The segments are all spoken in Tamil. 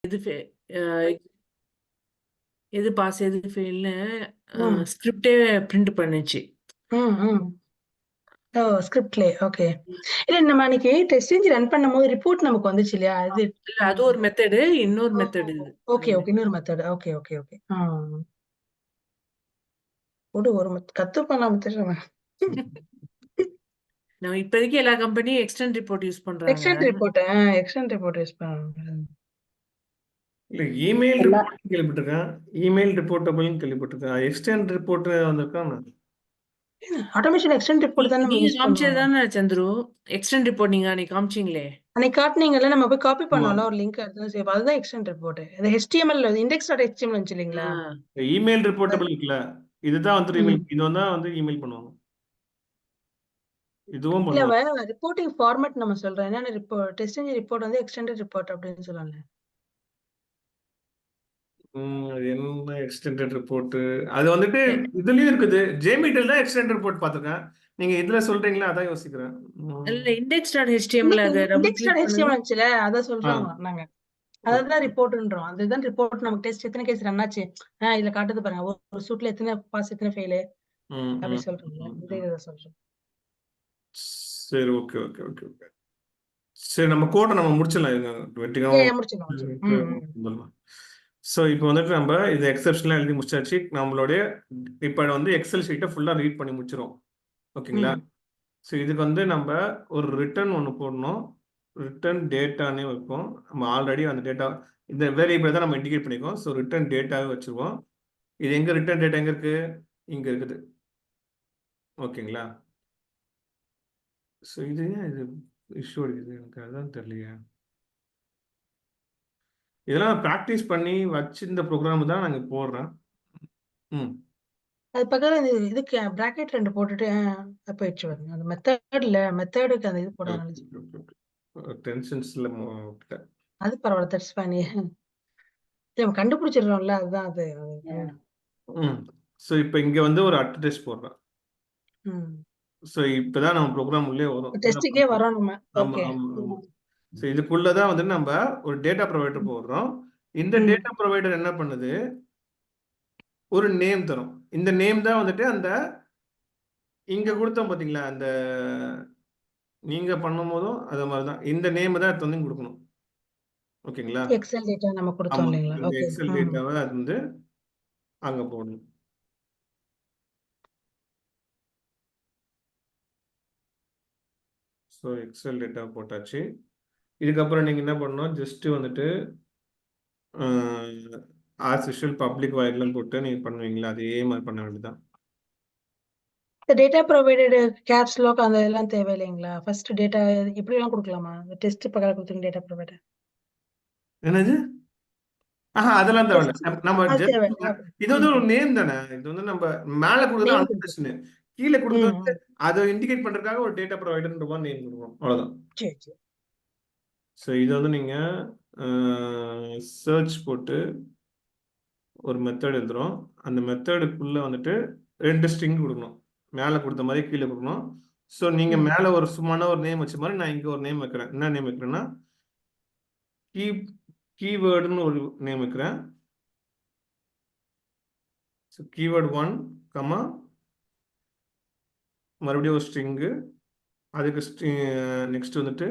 எது எது பாஸ் எது ஃபெயில்னு ஸ்கிரிப்டே பிரிண்ட் பண்ணுச்சு. ஓ ஸ்கிரிப்ட்லே ஓகே. இல்ல நம்ம அன்னைக்கு டெஸ்ட் செஞ்சு ரன் பண்ணும்போது ரிப்போர்ட் நமக்கு வந்துச்சு இல்லையா? அது இல்ல அது ஒரு மெத்தடு, இன்னொரு மெத்தட் இது. ஓகே ஓகே இன்னொரு மெத்தட். Okay okay okay. ஒரு கத்துப்பேன் நான் மெத்தட். நம்ம இப்போதைக்கு எல்லா கம்பெனியும் எக்ஸ்டெண்ட் ரிப்போர்ட் யூஸ் பண்றாங்க. எக்ஸ்டெண்ட் ரிப்போர்ட் யூஸ் பண்ணுவாங்க. இல்ல இமெயில் ரிப்போர்ட் கேள்விப்பட்டிருக்கேன், இமெயில் ரிப்போர்ட்டபிள்னு கேள்விப்பட்டிருக்கேன். எக்ஸ்டெண்ட் ரிப்போர்ட் வந்திருக்கான். ஆட்டோமேஷன் எக்ஸ்டெண்ட் ரிப்போர்ட் தான் நம்ம நீங்க யூஸ் காமிச்சது பண்ணுவோம். தானே சந்துரு, எக்ஸ்டெண்ட் ரிப்போர்ட் நீங்க அன்னைக்கு காமிச்சீங்களே. அன்னைக்கு காட்டுனீங்கல்ல, நம்ம போய் காப்பி பண்ணோம்ல ஒரு லிங்க் எடுத்து சேவ், அதுதான் எக்ஸ்டெண்ட் ரிப்போர்ட். இது HTML index.html வந்துச்சு இல்லைங்களா? இமெயில் ரிப்போர்ட்டபிள் இருக்குல்ல, இதுதான் வந்து இமெயில், இது வந்து இமெயில் பண்ணுவாங்க. இதுவும் இல்ல பண்ணுவாங்க. ரிப்போர்ட்டிங் ஃபார்மேட் நம்ம சொல்றோம். என்னென்ன ரிப்போர்ட் டெஸ்ட் ரிப்போர்ட் வந்து எக்ஸ்டெண்டட் ரிப்போர்ட் அப்படின்னு சொல்லல. அது என்ன எக்ஸ்டெண்டட் ரிப்போர்ட்? அது வந்துட்டு இதுலயும் இருக்குது. ஜேமீட்டல் தான் எக்ஸ்டெண்டட் ரிப்போர்ட் பாத்துருக்கேன். நீங்க இதுல சொல்றீங்களா, அதான் யோசிக்கிறேன். இல்ல index.html அத டபுள் கிளிக் index.html பண்ணுங்க. வந்துச்சுல, அத சொல்றோம் நாங்க. அதுதான் ரிப்போர்ட்ன்றோம். அதுதான் ரிப்போர்ட். நமக்கு டெஸ்ட் எத்தனை கேஸ் ரன் ஆச்சு, இதுல காட்டுது பாருங்க, ஒரு சூட்ல எத்தனை பாஸ் எத்தனை ஃபெயில் அப்படி சொல்றோம்ல, இந்த இதை சொல்றோம். சரி ஓகே ஓகே ஓகே ஓகே. சரி நம்ம கோட்டை நம்ம முடிச்சிடலாம். முடிச்சிடலாம். ஸோ இப்போ வந்துட்டு நம்ம இது எக்ஸப்ஷன்லாம் எழுதி முடிச்சாச்சு. நம்மளுடைய இப்போ வந்து எக்ஸல் ஷீட்டை ஃபுல்லாக ரீட் பண்ணி முடிச்சிடும். ஓகேங்களா? ஸோ இதுக்கு வந்து நம்ம ஒரு ரிட்டர்ன் ஒன்று போடணும். ரிட்டர்ன் டேட்டானே வைப்போம். நம்ம ஆல்ரெடி அந்த டேட்டா இந்த வேரியபிள் தான் நம்ம இண்டிகேட் பண்ணிக்கோம். ஸோ ரிட்டர்ன் டேட்டாவே வச்சுருவோம். இது எங்கே ரிட்டர்ன் டேட்டா எங்கே இருக்குது? இங்கே இருக்குது. ஓகேங்களா? ஸோ இது ஏன் இது இஷ்யூ அடிக்குது எனக்கு, அதான் தெரியலையா. இதெல்லாம் ப்ராக்டிஸ் பண்ணி வச்சிருந்த ப்ரோக்ராம் தான் நாங்கள் போடுறேன். அது பக்கத்துல இதுக்கு பிராக்கெட் 2 போட்டுட்டு போயிடுச்சு பாருங்க. அந்த மெத்தடுக்கு அந்த இது போட டென்ஷன்ஸ்ல அது பரவாயில்ல, தட்ஸ் ஃபைன். நம்ம கண்டுபிடிச்சிடுறோம்ல, அதுதான் அது. ஸோ இப்போ இங்க வந்து ஒரு அட் டெஸ்ட் போடுறேன். ஸோ இப்பதான் நம்ம ப்ரோக்ராம் உள்ளே வரும், டெஸ்டுக்கே வரோம் நம்ம. ஆமா ஆமா. ஸோ இதுக்குள்ளதான் வந்து நம்ம ஒரு டேட்டா ப்ரொவைடர் போடுறோம். இந்த டேட்டா ப்ரொவைடர் என்ன பண்ணுது, ஒரு நேம் தரும். இந்த நேம் தான் வந்துட்டு அந்த இங்க கொடுத்தோம் பாத்தீங்களா, அந்த நீங்க பண்ணும் போதும் அதே மாதிரிதான் இந்த நேம் தான் எடுத்து வந்து கொடுக்கணும். ஓகேங்களா? எக்ஸல் டேட்டா நம்ம கொடுத்தோம் இல்லைங்களா? இந்த எக்ஸல் டேட்டாவை அது வந்து அங்க போடணும். ஸோ எக்ஸல் டேட்டா போட்டாச்சு. இதுக்கப்புறம் நீங்க என்ன பண்ணணும், ஜஸ்ட் வந்துட்டு ஆஸ் யூஷுவல் பப்ளிக் வாய்ட்லாம் போட்டு நீங்க பண்ணுவீங்களா, அதே மாதிரி பண்ண வேண்டியதுதான். டேட்டா ப்ரொவைடட் கேப்ஸ் லாக் அந்த இதெல்லாம் தேவையில்லைங்களா? ஃபர்ஸ்ட் டேட்டா இப்படி எல்லாம் கொடுக்கலாமா? டெஸ்ட் பக்கத்துல கொடுத்துங்க டேட்டா ப்ரொவைடர். என்னது? அதெல்லாம் தேவையில்ல. நம்ம இது வந்து ஒரு நேம் தானே. இது வந்து நம்ம மேல கொடுக்குறது அன்டெஸ்ட்னு, கீழே கொடுக்குறது அதை இண்டிகேட் பண்றதுக்காக ஒரு டேட்டா ப்ரொவைடர்ன்ற மாதிரி நேம் கொடுக்கணும், அவ்வளவுதான். ஸோ இது வந்து நீங்க சர்ச் போட்டு ஒரு மெத்தட் எழுதுறோம். அந்த மெத்தடுக்குள்ள வந்துட்டு 2 ஸ்ட்ரிங் கொடுக்கணும். மேலே கொடுத்த மாதிரி கீழே கொடுக்கணும். ஸோ நீங்க மேலே ஒரு சும்மான ஒரு நேம் வச்ச மாதிரி நான் இங்க ஒரு நேம் வைக்கிறேன். என்ன நேம் வைக்கிறேன்னா கீவேர்டுன்னு ஒரு நேம் வைக்கிறேன். ஸோ கீவேர்டு 1, மறுபடியும் ஒரு ஸ்ட்ரிங்கு, அதுக்கு நெக்ஸ்ட் வந்துட்டு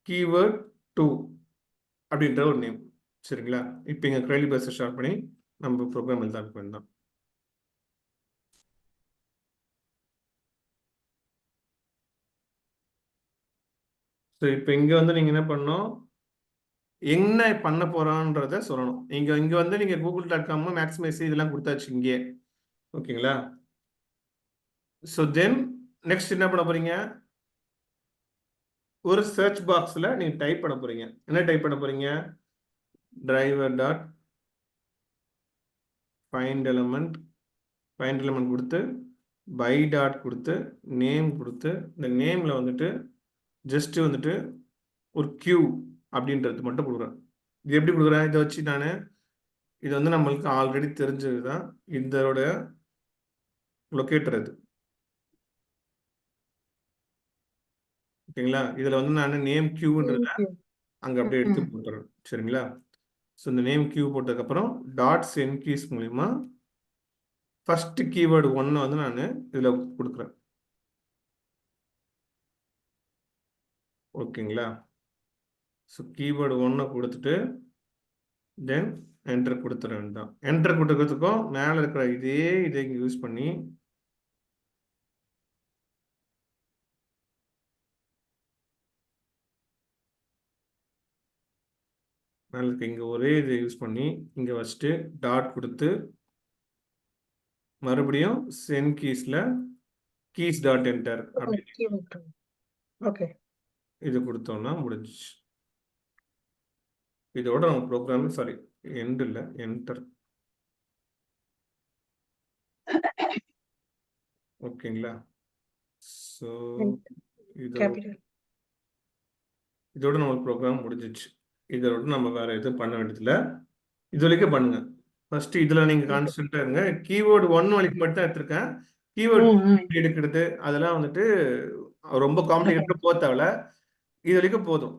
கீவேர்ட் 2 அப்படின்ற ஒரு நேம். சரிங்களா? இப்போ இங்கே க்ரைலி பேஸை ஸ்டார்ட் பண்ணி நம்ம ப்ரோக்ராம் எழுத வேண்டாம். ஸோ இப்போ இங்கே வந்து நீங்கள் என்ன பண்ணணும், என்ன பண்ண போறான்றத சொல்லணும். இங்க வந்து நீங்க google.com மேக்ஸிமைஸ் இதெல்லாம் கொடுத்தாச்சு இங்கே. ஓகேங்களா? ஸோ தென் நெக்ஸ்ட் என்ன பண்ண போறீங்க, ஒரு சர்ச் பாக்ஸ்ல நீங்க டைப் பண்ண போறீங்க. என்ன டைப் பண்ண போறீங்க, டிரைவர் டாட் ஃபைண்ட் எலிமெண்ட் கொடுத்து பை டாட் கொடுத்து நேம் கொடுத்து இந்த நேம்ல வந்துட்டு ஜஸ்ட் வந்துட்டு ஒரு கியூ அப்படின்றது மட்டும் கொடுக்குறேன். இது எப்படி கொடுக்குறேன், இதை வச்சு நான் இது வந்து நம்மளுக்கு ஆல்ரெடி தெரிஞ்சது தான், இதோட லொக்கேட்டர் இது. ஓகேங்களா? இதுல வந்து நான் நேம் கியூன்றத அங்கே அப்படியே எடுத்து போட்டுறோம். சரிங்களா? ஸோ இந்த நேம் கியூ போட்டதுக்கப்புறம் டாட் சென்ட் கீஸ் மூலிமா ஃபர்ஸ்ட் கீவேர்டு 1 வந்து நான் இதில் கொடுக்குறேன். ஓகேங்களா? ஸோ கீவேர்டு 1 கொடுத்துட்டு தென் என்டர் கொடுத்துட வேண்டாம். என்டர் கொடுக்கறதுக்கும் மேலே இருக்கிற இதை இங்கே யூஸ் பண்ணி மேலே இருக்க இங்கே ஒரே இதை யூஸ் பண்ணி இங்கே வச்சுட்டு டாட் கொடுத்து மறுபடியும் சென்ட் கீஸில் கீஸ் டாட் என்டர் அப்படின்னு ஓகே இது கொடுத்தோம்னா முடிஞ்சிச்சு. இதோட நம்ம ப்ரோக்ராம் சாரி எண்ட் இல்லை என்டர். ஓகேங்களா? ஸோ இதோட நம்ம ப்ரோக்ராம் முடிஞ்சிச்சு. இதோட நம்ம வேற எதுவும் பண்ண வேண்டியதில்லை. இது வரைக்கும் பண்ணுங்க. ஃபர்ஸ்ட் இதுல நீங்க கான்ஸ்டன்டா இருங்க. கீவேர்டு 1 வரைக்கும் மட்டும் தான் எடுத்திருக்கேன். கீவேர்டு எடுக்கிறது அதெல்லாம் வந்துட்டு ரொம்ப காம்ப்ளிகேட்டடா போக தேவையில்ல. இது வரைக்கும் போதும்.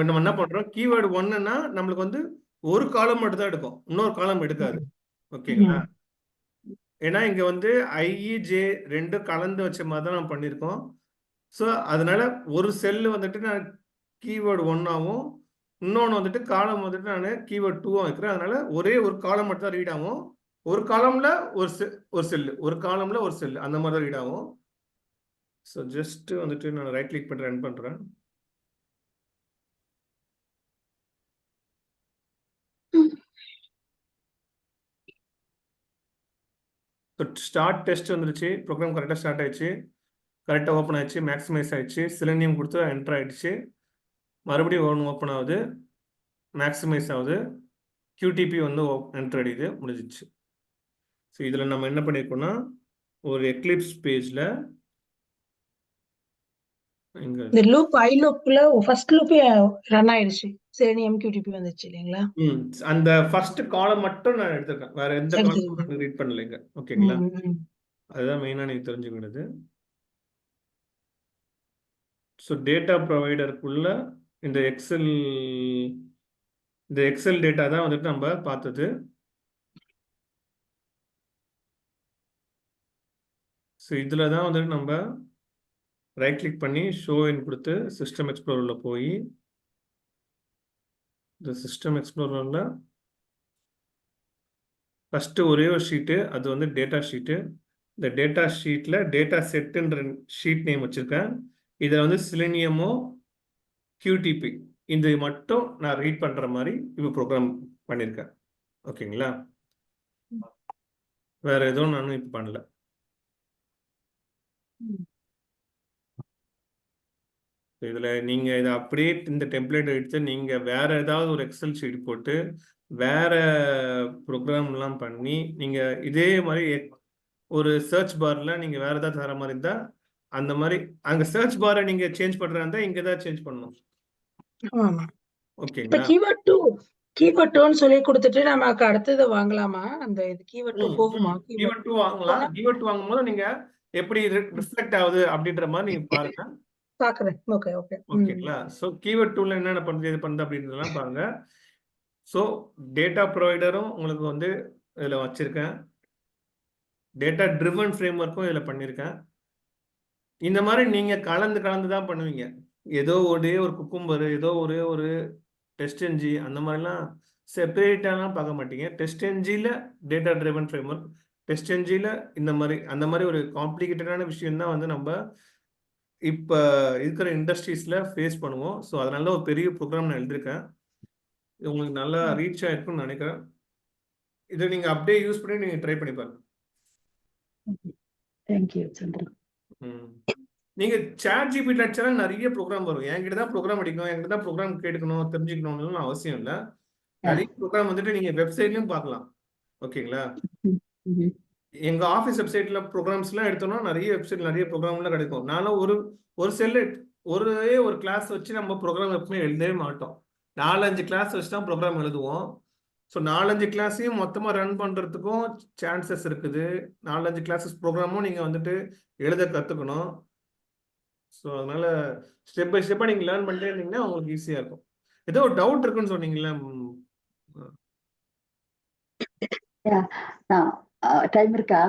நம்ம என்ன பண்றோம், கீவேர்டு 1ன்னா நம்மளுக்கு வந்து ஒரு காலம் மட்டும் தான் எடுக்கும், இன்னொரு காலம் எடுக்காது. ஓகேங்களா? ஏன்னா இங்க வந்து ஐஇஜே ரெண்டும் கலந்து வச்ச மாதிரி தான் நம்ம பண்ணியிருக்கோம். ஸோ அதனால ஒரு செல்லு வந்துட்டு நான் கீவேர்டு 1ஆகவும் இன்னொன்று வந்துட்டு காலம் வந்துட்டு நான் கீவேர்டு 2ஆகவும் வைக்கிறேன். அதனால ஒரே ஒரு காலம் மட்டும் தான் ரீட் ஆகும். ஒரு காலம்ல ஒரு செல்லு, ஒரு காலம்ல ஒரு செல்லு, அந்த மாதிரி தான் ரீட் ஆகும். ஸோ ஜஸ்ட் வந்துட்டு நான் ரைட் கிளிக் பண்ணி ரன் பண்றேன். ஸ்டார்ட் டெஸ்ட் வந்துருச்சு. ப்ரோக்ராம் கரெக்டாக ஸ்டார்ட் ஆயிடுச்சு, கரெக்டாக ஓப்பன் ஆயிடுச்சு, மேக்ஸிமைஸ் ஆயிடுச்சு, செலனியம் கொடுத்து என்டர் ஆயிடுச்சு. மறுபடியும் ஒன்று ஓப்பன் ஆகுது, மேக்ஸிமைஸ் ஆகுது, QTP வந்து என்டர் அடிக்குது, முடிஞ்சிச்சு. ஸோ இதில் நம்ம என்ன பண்ணியிருக்கோம்னா ஒரு எக்லிப்ஸ் பேஜில் இந்த லூப் ஐ லூப்ல ஃபர்ஸ்ட் லூப்பே ரன் ஆயிடுச்சு. சரி MQTP வந்துச்சு இல்லைங்களா? அந்த ஃபர்ஸ்ட் காலம் மட்டும் நான் எடுத்திருக்கேன், வேற எந்த காலமும் ரீட் பண்ணலைங்க. ஓகேங்களா? அதுதான் மெயினா நீங்க தெரிஞ்சுக்கிறது. ஸோ டேட்டா ப்ரொவைடருக்குள்ள இந்த எக்ஸல் டேட்டா தான் வந்துட்டு நம்ம பார்த்தது. ஸோ இதில் தான் வந்துட்டு நம்ம ரைட் கிளிக் பண்ணி ஷோ இன் கொடுத்து சிஸ்டம் எக்ஸ்ப்ளோரரில் போய் இந்த சிஸ்டம் எக்ஸ்ப்ளோரரில் ஃபஸ்ட்டு ஒரே ஒரு ஷீட்டு, அது வந்து டேட்டா ஷீட்டு. இந்த டேட்டா ஷீட்டில் டேட்டா செட்டுன்ற ஷீட் நேம் வச்சுருக்கேன். இதை வந்து சிலினியமோ QTP இது மட்டும் நான் ரீட் பண்ணுற மாதிரி இப்போ ப்ரோக்ராம் பண்ணியிருக்கேன். ஓகேங்களா? வேற எதுவும் நானும் இப்போ பண்ணல. இதில் நீங்கள் இதை அப்படியே இந்த டெம்ப்ளேட் எடுத்து நீங்கள் வேற ஏதாவது ஒரு எக்ஸல் ஷீட் போட்டு வேற ப்ரோக்ராம்லாம் பண்ணி நீங்கள் இதே மாதிரி ஒரு சர்ச் பாரில் நீங்கள் வேற ஏதாவது தர மாதிரி இருந்தால் அந்த மாதிரி அங்கே சர்ச் பாரை நீங்கள் சேஞ்ச் பண்ணுறதா இருந்தால் இங்கே தான் சேஞ்ச் பண்ணணும். ஓகேங்களா? கீவேர்ட் 2 சொல்லி கொடுத்துட்டு நமக்கு அடுத்தது வாங்கலாமா? அந்த இது கீவேர்ட் 2 போகுமா? கீவேர்ட் 2 வாங்கலாம். கீவேர்ட் 2 வாங்கும்போது நீங்க எப்படி ரிஃப்ளெக்ட் ஆகுது அப்படின்ற மாதிரி நீங்க பாருங்க. பாக்குறேன். ஓகே. ஓகேங்களா? சோ கீவேர்ட் 2ல என்னென்ன பண்ணுது, இது பண்ணுது அப்படின்றதெல்லாம் பாருங்க. சோ டேட்டா ப்ரொவைடரும் உங்களுக்கு வந்து இதுல வச்சிருக்கேன். டேட்டா ட்ரிவன் ஃப்ரேம்வொர்க்கும் இதுல பண்ணியிருக்கேன். இந்த மாதிரி நீங்க கலந்து தான் பண்ணுவீங்க. ஏதோ ஒரே ஒரு குக்கும்பர், ஏதோ ஒரே ஒரு டெஸ்ட்என்ஜி அந்த மாதிரிலாம் செப்பரேட்டாலாம் பார்க்க மாட்டீங்க. டெஸ்ட்என்ஜியில் டேட்டா ட்ரிவன் ஃப்ரேம்வொர்க், டெஸ்ட்என்ஜியில் இந்த மாதிரி அந்த மாதிரி ஒரு காம்ப்ளிகேட்டடான விஷயம் தான் வந்து நம்ம இப்போ இருக்கிற இண்டஸ்ட்ரீஸில் ஃபேஸ் பண்ணுவோம். ஸோ அதனால ஒரு பெரிய ப்ரோக்ராம் நான் எழுதியிருக்கேன். இது உங்களுக்கு நல்லா ரீச் ஆகிருக்குன்னு நினைக்கிறேன். இதை நீங்கள் அப்படியே யூஸ் பண்ணி நீங்கள் ட்ரை பண்ணி பாருங்க. தேங்க்யூ சந்திரன். நீங்கள் ChatGPT அடிச்சாலும் நிறைய ப்ரோக்ராம் வரும். என்கிட்ட தான் ப்ரோக்ராம் அடிக்கணும், என்கிட்ட தான் ப்ரோக்ராம் கேட்கணும், தெரிஞ்சுக்கணும்னு அவசியம் இல்லை. நிறைய ப்ரோக்ராம் வந்துட்டு நீங்கள் வெப்சைட்லையும் பார்க்கலாம். ஓகேங்களா? எங்க ஆஃபீஸ் வெப்சைட்ல ப்ரோக்ராம்ஸ்லாம் எடுத்தோம்னா நிறைய வெப்சைட் நிறைய ப்ரோக்ராம்லாம் கிடைக்கும். நானும் ஒரு செல்லு ஒரே ஒரு கிளாஸ் வச்சு நம்ம ப்ரோக்ராம் எப்பவுமே எழுதவே மாட்டோம். 4-5 கிளாஸ் வச்சு தான் ப்ரோக்ராம் எழுதுவோம். ஸோ 4-5 கிளாஸையும் மொத்தமாக ரன் பண்ணுறதுக்கும் சான்சஸ் இருக்குது. 4-5 கிளாஸஸ் ப்ரோக்ராமும் நீங்கள் வந்துட்டு எழுத கற்றுக்கணும். ஸோ அதனால ஸ்டெப் பை ஸ்டெப்பாக நீங்கள் லேர்ன் பண்ணிட்டே இருந்தீங்கன்னா உங்களுக்கு ஈஸியாக இருக்கும். ஏதோ ஒரு டவுட் இருக்குன்னு சொன்னீங்களா? டைம் இருக்கா?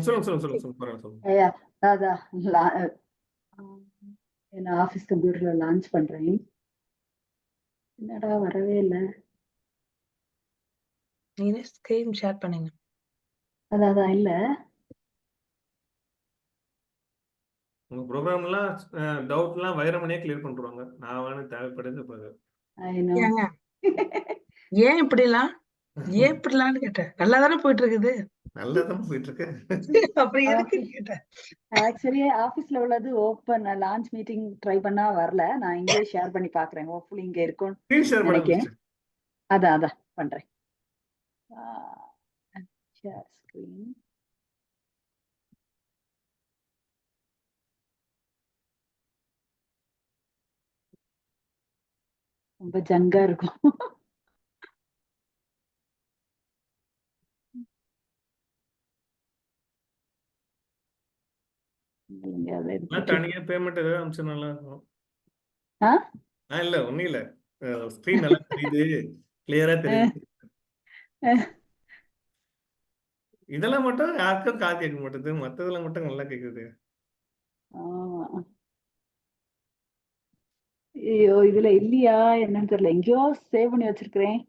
சொல்லுங்க சொல்லுங்க சொல்லுங்க சொல்லுங்க பரவாயில்ல சொல்லுங்க. ஐயா, அதான் என்ன ஆபீஸ் கம்ப்யூட்டர்ல லான்ச் பண்றேன். என்னடா வரவே இல்லை. நீங்க ஸ்கிரீன் ஷேர் பண்ணுங்க. அதான் இல்ல. உங்க ப்ரோக்ராம்லாம் டவுட்லாம் வைரமணியே கிளியர் பண்ணிடுவாங்க. நான் வேணும் தேவைப்படுது பாரு. I know. ஏங்க ஏன் இப்படிலாம் கேட்டேன். நல்லா தானே போயிட்டு இருக்குது. நல்லா தான் போயிட்டு இருக்கு. அப்புறம் எதுக்கு கேட்டேன்? ஆக்சுவலி ஆபீஸ்ல உள்ளது ஓப்பன் லான்ச் மீட்டிங் ட்ரை பண்ணா வரல. நான் இங்கே ஷேர் பண்ணி பாக்குறேன். ஹோப்ஃபுல்லி இங்க இருக்கும் ஸ்கிரீன் ஷேர் நினைக்கிறேன். பண்ணுங்க. அதான் பண்றேன். Share screen. ரொம்ப ஜங்கா இருக்கும். தனியா பேமெண்ட் ஏதாவது அனுப்பிச்சு நல்லா இருக்கும். ஆ? இல்ல ஒண்ணும் இல்ல, ஸ்கிரீன் நல்லா தெரியுது, கிளியரா தெரியுது. இதெல்லாம் மட்டும் யாருக்கும் காது கேட்க மாட்டேது, மத்ததெல்லாம் மட்டும் நல்லா கேக்குது. ஆமா. ஐயோ, இதுல இல்லையா என்னன்னு தெரியல. எங்கேயோ சேவ் பண்ணி வச்சிருக்கிறேன்.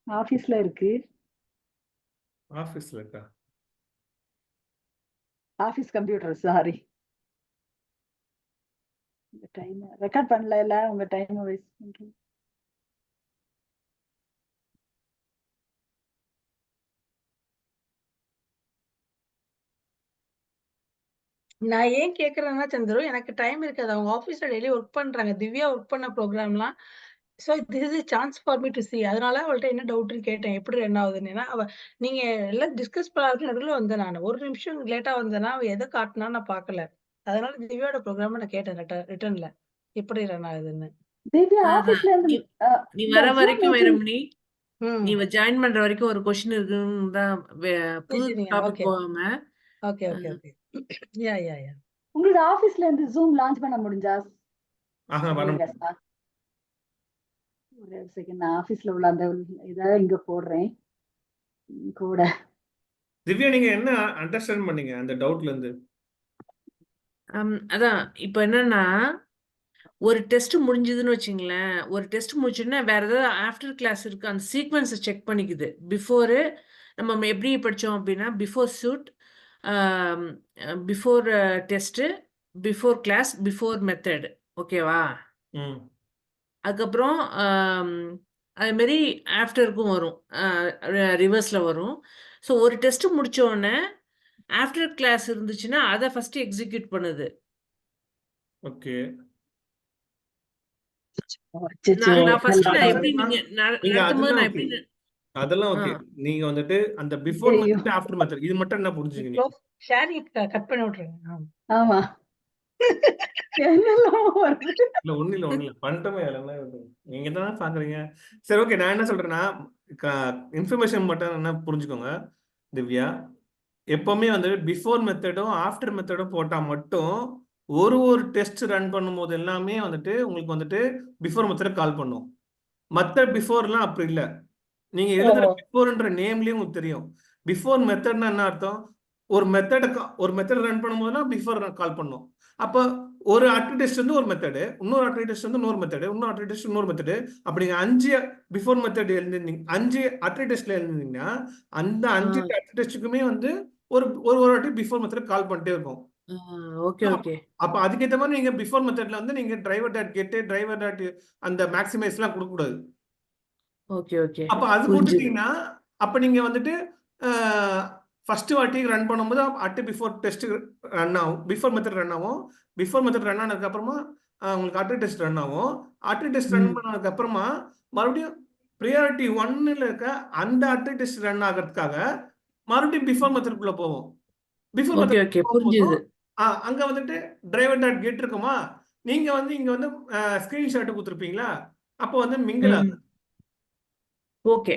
ஆபீஸ்ல இருக்கு. ஆபீஸ்ல இருக்கா? Office computer, sorry. உங்க டைம் ரெக்கார்ட் பண்ணல, உங்க டைம் வேஸ்ட் பண்றேன். நான் ஏன் கேக்குறேன்னா சந்திரு, எனக்கு டைம் இருக்காது. அவங்க ஆபீஸ்ல டெய்லி ஒர்க் பண்றாங்க. திவ்யா ஒர்க் பண்ண ப்ரோக்ராம்லாம். So this is chance for me to see. அதனால அவள்ட்ட என்ன டவுட்னு கேட்டேன். எப்படி ரன் ஆகுதுன்னு. ஏன்னா நீங்க எல்லாம் டிஸ்கஸ் பண்ண நடுவுல வந்தேன் நானு. ஒரு நிமிஷம் லேட்டா வந்தேன்னா அவ எதை காட்டினா நான் பார்க்கல. அதனால திவ்யாவோட ப்ரோக்ராம் நான் கேட்டேன் ரிட்டர்ன்ல எப்படி ரன் ஆகுதுன்னு. திவ்யா அதான் ஆபீஸ்ல இருந்து நீ வர Zoom வரைக்கும் meeting. வைரமணி, நீ ஜாயின் பண்ற வரைக்கும் ஒரு கொஸ்டின் இருக்குன்னு தான் புது டாபிக் ஓகே போகாம. Okay okay okay. Yeah yeah yeah. உங்களோட ஆபீஸ்ல இருந்து ஜூம் லான்ச் பண்ண முடிஞ்சா? வரணும். ஒரே செகண்ட், நான் ஆபீஸ்ல உள்ள அந்த இதை இங்க போடுறேன் கூட. திவ்யா நீங்க என்ன அண்டர்ஸ்டாண்ட் பண்ணீங்க அந்த டவுட்ல இருந்து? அதான் இப்ப என்னன்னா, ஒரு டெஸ்ட் முடிஞ்சதுன்னு வச்சுங்களேன். ஒரு டெஸ்ட் முடிச்சோன்னா வேற ஏதாவது ஆஃப்டர் கிளாஸ் இருக்கு, அந்த சீக்வன்ஸை செக் பண்ணிக்குது. பிஃபோரு நம்ம எப்படி படிச்சோம் அப்படின்னா, before shoot, before test, before class, before method. ஓகேவா? அதுக்கப்புறம் அது மாதிரி ஆஃப்டருக்கும் வரும், ரிவர்ஸ்ல வரும். ஸோ ஒரு டெஸ்ட் முடிச்ச உடனே ஆஃப்டர் கிளாஸ் இருந்துச்சுன்னா அதை ஃபர்ஸ்ட் எக்ஸிக்யூட் பண்ணுது. ஓகே. நான் ஃபர்ஸ்ட் நான் எப்படி நீங்க நீங்க நடத்தும்போது நான் அதெல்லாம் எப்படி ஓகே. அதெல்லாம் ஓகே. நீங்க வந்துட்டு அந்த பிஃபோர் மெத்தட் ஆஃப்டர் மெத்தட் இது மட்டும் என்ன புரிஞ்சுக்கிங்க? ஷேரிங் கட் பண்ணி விட்டுருங்க. ஆமா. என்னெல்லாம் வருது. இல்ல ஒண்ணு இல்ல பண்ணிட்டோமே. நீங்க தான் பாக்குறீங்க. சரி ஓகே, நான் என்ன சொல்றேன்னா இன்ஃபர்மேஷன் மட்டும் என்ன புரிஞ்சுக்கோங்க திவ்யா. எப்பவுமே வந்து பிஃபோர் மெத்தடும் ஆஃப்டர் மெத்தடும் போட்டா மட்டும் ஒரு டெஸ்ட் ரன் பண்ணும்போது எல்லாமே வந்துட்டு உங்களுக்கு வந்துட்டு பிஃபோர் மெத்தட் கால் பண்ணும். மத்த பிஃபோர்லாம் அப்படி இல்லை. நீங்க எழுதுற பிஃபோர்ன்ற நேம்லயும் உங்களுக்கு தெரியும். பிஃபோர் மெத்தட்னா என்ன அர்த்தம்? ஒரு மெத்தட் ரன் பண்ணும்போதுனா பிஃபோர் கால் பண்ணும். அப்போ ஒரு அட்ரி டெஸ்ட் வந்து ஒரு மெத்தடு, இன்னொரு அட்ரி டெஸ்ட் வந்து இன்னொரு மெத்தடு, இன்னொரு அட்ரி டெஸ்ட் இன்னொரு மெத்தடு. அப்படிங்க 5 பிஃபோர் மெத்தட் எழுதிருந்தீங்க, 5 அட்ரி டெஸ்ட்ல எழுதிருந்தீங்கன்னா அந்த 5 அட்ரி டெஸ்ட்டுக்குமே வந்து ஒரு வாட்டி பிஃபோர் மெத்தட் கால் பண்ணிட்டே இருக்கும். Okay okay. அப்ப அதுக்கேற்ற மாதிரி நீங்க பிஃபோர் மெத்தட்ல வந்து நீங்க driver dot get, driver dot அந்த மேக்ஸிமைஸ் எல்லாம் கொடுக்க கூடாது. Okay okay. அப்ப அது கொடுத்துட்டீங்கன்னா அப்ப நீங்க வந்துட்டு ஃபர்ஸ்ட் வாட்டி ரன் பண்ணும்போது பிஃபோர் டெஸ்ட் ரன் ஆகும், பிஃபோர் மெத்தட் ரன் ஆகும். பிஃபோர் மெத்தட் ரன் ஆனதுக்கு அப்புறமா உங்களுக்கு அட்ரி டெஸ்ட் ரன் ஆகும். அட்ரி டெஸ்ட் ரன் பண்ணதுக்கு அப்புறமா மறுபடியும் ப்ரியாரிட்டி 1ல இருக்க அந்த அட்ரி டெஸ்ட் ரன் ஆகிறதுக்காக மறுபடியும் பிஃபோர் மெத்தட்குள்ள போவோம். பிஃபோர் மெத்தட் போகும்போது அங்க வந்துட்டு டிரைவர் டாட் கெட் இருக்குமா, நீங்க வந்து இங்க வந்து ஸ்கிரீன்ஷாட் கொடுத்துருப்பீங்களா, அப்போ வந்து மிங்கிள் ஆகும். ஓகே,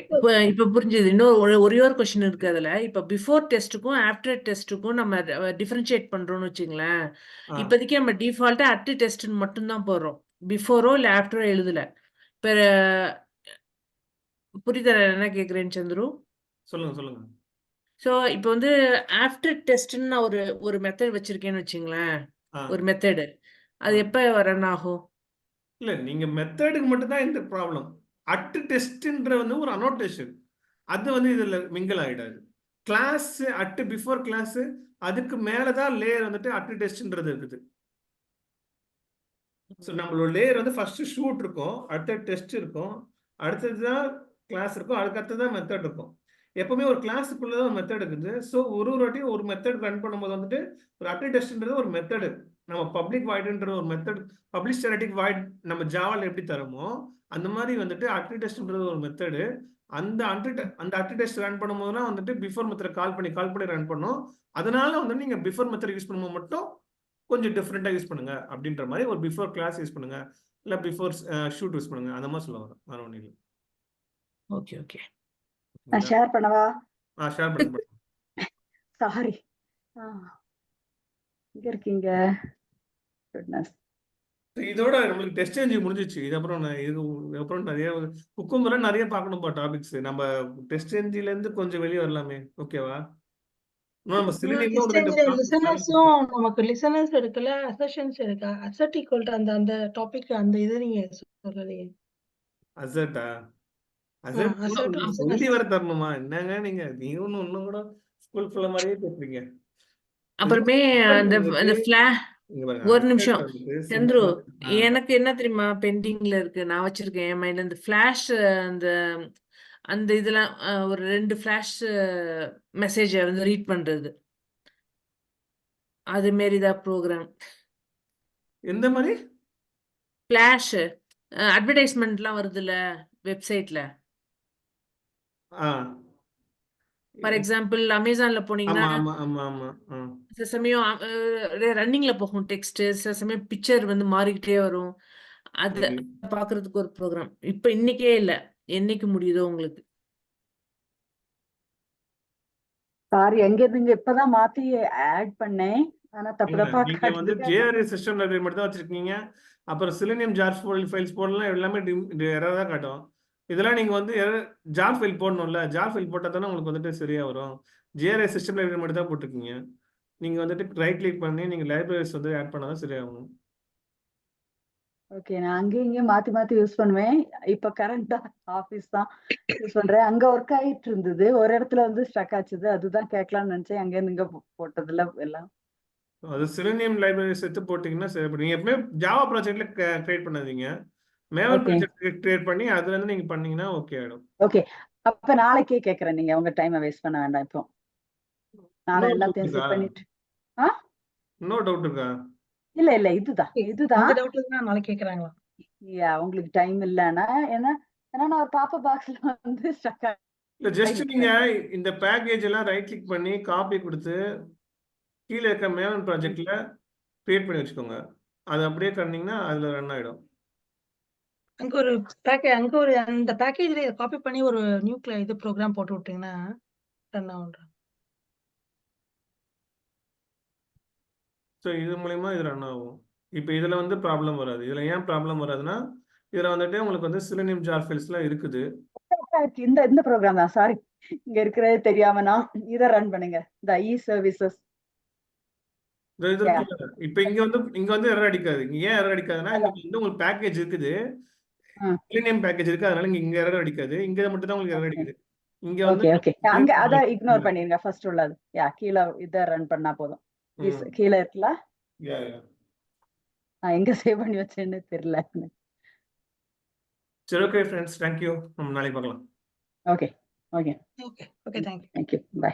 இப்ப புரிஞ்சுது. இன்னும் ஒரே ஒரு கொஸ்டின் இருக்கு அதுல. இப்ப பிஃபோர் டெஸ்ட்டுக்கும் ஆஃப்டர் டெஸ்ட்டுக்கும் நம்ம டிஃபரன்ஷியேட் பண்றோம்னு வச்சுங்களேன். இப்போதைக்கு நம்ம டிஃபால்ட்டா அட்ரி டெஸ்ட்னு மட்டும் தான் போடுறோம். பிஃபோரோ இல்ல ஆஃப்டரோ எழுதல. இப்ப புரியுதா நான் என்ன கேக்குறேன்னு சந்துரு? சொல்லுங்க. ஸோ இப்போ வந்து ஆஃப்டர் டெஸ்ட்ன்னு நான் ஒரு மெத்தட் வச்சிருக்கேன்னு வச்சுங்களேன். ஆ. ஒரு மெத்தடு. அது ஆ. எப்ப ரன் ஆகும்? இல்ல நீங்க மெத்தடுக்கு மட்டும் தான் இந்த ப்ராப்ளம். அட் டெஸ்ட்ன்ற வந்து ஒரு அனோட்டேஷன். அது வந்து இதுல மிங்கிள் ஆயிடாது. கிளாஸ் அட் பிஃபோர் கிளாஸ் அதுக்கு மேல தான் லேயர் வந்துட்டு அட் டெஸ்ட்ன்றது இருக்குது. ஸோ நம்மளோட லேயர் வந்து ஃபர்ஸ்ட் ஷூட் இருக்கும், அடுத்த டெஸ்ட் இருக்கும், அடுத்தது தான் கிளாஸ் இருக்கும், அதுக்கு அடுத்தது தான் மெத்தட் இருக்கும். எப்பவுமே ஒரு கிளாஸுக்குள்ள தான் ஒரு மெத்தட் இருக்குது. ஸோ ஒரு வாட்டியும் ஒரு மெத்தட் ரன் பண்ணும்போது வந்துட்டு ஒரு அட் டெஸ்ட்ன்றது ஒரு மெத்தடு. நம்ம பப்ளிக் வாய்டுன்ற ஒரு மெத்தட், பப்ளிக் ஸ்டாட்டிக் வாய்ட் நம்ம ஜாவால எப்படி தரமோ அந்த மாதிரி வந்துட்டு அட் டெஸ்ட்ன்றது ஒரு மெத்தடு. அந்த அட் டெஸ்ட் ரன் பண்ணும்போதுலாம் வந்துட்டு பிஃபோர் மெத்தட் கால் பண்ணி ரன் பண்ணும். அதனால வந்து நீங்க பிஃபோர் மெத்தட் யூஸ் பண்ணும்போது மட்டும் கொஞ்சம் டிஃப்ரெண்டா யூஸ் பண்ணுங்க அப்படின்ற மாதிரி ஒரு பிஃபோர் கிளாஸ் யூஸ் பண்ணுங்க, இல்ல பிஃபோர் ஷூட் யூஸ் பண்ணுங்க, அந்த மாதிரி சொல்ல வரேன். வேற ஒன்றும் இல்லை. ஓகே. நான் ஷேர் பண்ணவா? ஷேர் பண்ணுங்க. சாரி. இங்க இருக்கீங்க. Goodness. இதோட நம்மளுக்கு டெஸ்ட் சேஞ்ச் முடிஞ்சிச்சு. இதுக்கப்புறம் நிறைய குக்கும்பர்ல நிறைய பார்க்கணும்பா டாபிக்ஸ். நம்ம டெஸ்ட் சேஞ்சில இருந்து கொஞ்சம் வெளியே வரலாமே. ஓகேவா? நம்ம சிலினியம்ல ஒரு ரெண்டு லிசனர்ஸும் நமக்கு லிசனர்ஸ் இருக்குல்ல, அசர்ஷன்ஸ் இருக்கா? அசர்ட் ஈக்குவல் டு அந்த டாபிக் அந்த இது நீங்க சொல்லலையே. அசட்டா asset அசட் listeners. சொல்லி வர தரணுமா? என்னங்க நீங்க இன்னும் கூட ஸ்கூல் ஃபுல்ல மாதிரியே பேசுறீங்க. அப்புறமே அந்த இங்க பாருங்க, ஒரு asset நிமிஷம் வந்துட்டு சந்துரு, simple. எனக்கு என்ன தெரியுமா பெண்டிங்ல இருக்கு, நான் வச்சிருக்கேன் என் மைண்ட்ல இந்த ஃபிளாஷ், அந்த அந்த இதெல்லாம் ஒரு 2 ஃபிளாஷ் மெசேஜ வந்து ரீட் பண்றது, அது மாரி தான் ப்ரோக்ராம். எந்த மாதிரி? ஃபிளாஷ் அட்வர்டைஸ்மெண்ட்லாம் வருதுல்ல வெப்சைட்ல. ஆ. ஃபார் எக்ஸாம்பிள் அமேசான்ல போனீங்கன்னா ஆமா. சில சமயம் ரன்னிங்ல போகும் டெக்ஸ்ட், சில சமயம் பிக்சர் வந்து மாறிக்கிட்டே வரும். அத சரி. பாக்குறதுக்கு ஒரு ப்ரோக்ராம். இப்ப இன்னைக்கே இல்ல, என்னைக்கு முடியுதோ உங்களுக்கு. சாரி, எங்க இருந்து இப்பதான் மாத்தி ஆட் பண்ணேன். ஆனா தப்பு தப்பா நீங்க வந்து காட்டுது. ஜேஆர்ஏ சிஸ்டம் லைப்ரரி மட்டும் தான் வச்சிருக்கீங்க. அப்புறம் சிலினியம் ஜார் ஃபைல்ஸ் போடலாம், எல்லாமே எரர் தான் காட்டும். இதெல்லாம் நீங்க வந்து ஜார் ஃபைல் போடணும்ல, ஜார் ஃபைல் போட்டா தானே உங்களுக்கு வந்துட்டு சரியா வரும். ஜேஆர்ஏ சிஸ்டம் லைப்ரரி மட்டும் தான் போட்டிருக்கீங்க. நீங்க வந்துட்டு ரைட் கிளிக் பண்ணி நீங்க லைப்ரரிஸ் வந்து ஆட் பண்ணாதான் சரியாகும். ஓகே, நான் அங்கேயும் இங்கேயும் மாத்தி மாத்தி யூஸ் பண்ணுவேன். இப்ப கரண்டா ஆபீஸ் தான் யூஸ் பண்றேன். அங்க ஒர்க் ஆயிட்டு இருந்தது, ஒரு இடத்துல வந்து ஸ்டக் ஆச்சுது. அதுதான் கேட்கலாம்னு நினைச்சேன். அங்க இருந்து இங்க போட்டதுல எல்லாம். அது சிலினியம் லைப்ரரிஸ் எடுத்து போட்டீங்கன்னா சரி. நீங்க எப்பவுமே ஜாவா ப்ராஜெக்ட்ல கிரியேட் பண்ணாதீங்க, மேவன் ஓகே ப்ராஜெக்ட் கிரியேட் பண்ணி அதுல இருந்து நீங்க பண்ணீங்கன்னா ஓகே ஆயிடும். ஓகே, அப்ப நாளைக்கே கேக்குறேன். நீங்க உங்க டைமை வேஸ்ட் பண்ண வேண்டாம். இப்போ நாளை இன்னொரு டவுட் எல்லாத்தையும் இருக்கா? செட் பண்ணிட்டு. இன்னொரு டவுட் இருக்கா? இல்ல இதுதான் இந்த டவுட் தான் நாளைக்கு கேக்குறாங்களா? உங்களுக்கு டைம் இல்லைன்னா ஏன்னா நான் ஒரு பாப்பா பாக்ஸ்ல வந்து ஸ்டக் இல்ல ஜஸ்ட் நீங்க இந்த பேக்கேஜ் எல்லாம் ரைட் கிளிக் பண்ணி காப்பி கொடுத்து கீழே இருக்க மேவன் ப்ராஜெக்ட்ல கிரியேட் பண்ணி வச்சுக்கோங்க. அது அப்படியே பண்ணீங்கன்னா அதுல ரன் ஆயிடும். அங்க ஒரு அந்த பேக்கேஜ்ல காப்பி பண்ணி ஒரு நியூ இது ப்ரோக்ராம் போட்டு விட்டீங்கன்னா ரன் ஆகும். ஸோ இது மூலயமா இது ரன் ஆகும். இப்போ இதுல வந்து ப்ராப்ளம் வராது. இதுல ஏன் ப்ராப்ளம் வராதுன்னா இதுல வந்துட்டு உங்களுக்கு வந்து சிலினியம் ஜார் ஃபைல்ஸ்லாம் இருக்குது. இந்த ப்ரோக்ராம் தான். சாரி, இங்க இருக்கிறது தெரியாம நான் இதை ரன் பண்ணுங்க. இந்த சர்வீசஸ் இப்ப இங்க வந்து எரர் அடிக்காது. ஏன் எரர் அடிக்காதுன்னா இங்க வந்து உங்களுக்கு பேக்கேஜ் இருக்குது, சிலினியம் பேக்கேஜ் இருக்கு, அதனால இங்க எரர் அடிக்காது. இங்க மட்டும் தான் உங்களுக்கு எரர் அடிக்குது. இங்க வந்து ஓகே அங்க அத இக்னோர் பண்ணிருங்க. ஃபர்ஸ்ட் உள்ளது கீழே இத ரன் பண்ணா போதும். கீழே இருக்குல்ல, எங்க சேவ் பண்ணி வச்சேன்னு தெரியல. சரி, ஓகே ஃப்ரெண்ட்ஸ், தேங்க்யூ. நம்ம நாளைக்கு பார்க்கலாம். Okay okay thank you. Thank you, by.